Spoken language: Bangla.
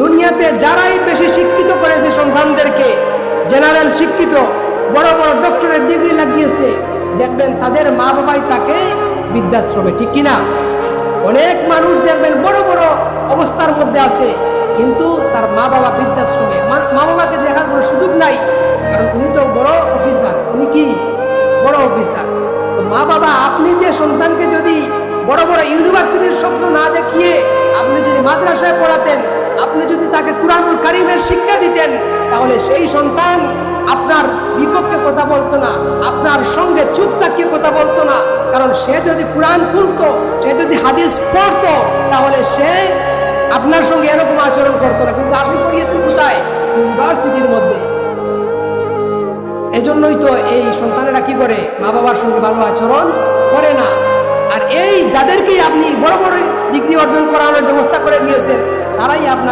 দুনিয়াতে যারাই বেশি শিক্ষিত করেছে সন্তানদেরকে, জেনারেল শিক্ষিত, বড় বড় ডক্টরেট ডিগ্রি লাগিয়েছে, দেখবেন তাদের মা বাবাই তাকে বৃদ্ধাশ্রমে, ঠিক কিনা? অনেক মানুষ দেখবেন বড় বড় অবস্থার মধ্যে আছে, কিন্তু তার মা বাবা বৃদ্ধাশ্রমে। মা বাবাকে দেখার কোনো সুযোগ নাই, কারণ উনি তো বড় অফিসার। উনি কি বড় অফিসার? তো মা বাবা, আপনি যে সন্তানকে যদি বড় বড় ইউনিভার্সিটির স্বপ্ন না দেখিয়ে আপনি যদি মাদ্রাসায় পড়াতেন, আপনি যদি তাকে কুরআনুল কারীমের শিক্ষা দিতেন, তাহলে সেই সন্তান আপনার বিপক্ষে কথা বলতো না, আপনার সঙ্গে চুপ থাকিয়ে কথা বলতো না। কারণ সে যদি কুরআন পড়তো, সে যদি হাদিস পড়তো, তাহলে সে আপনার সঙ্গে এরকম আচরণ করতো না। কিন্তু আপনি পড়িয়েছেন কোথায়? ইউনিভার্সিটির মধ্যে। এজন্যই তো এই সন্তানেরা কি করে? মা বাবার সঙ্গে ভালো আচরণ করে না। আর এই যাদেরকে আপনি বড় বড় ডিগ্রি অর্জন করানোর ব্যবস্থা করে দিয়েছেন, তারাই আপনার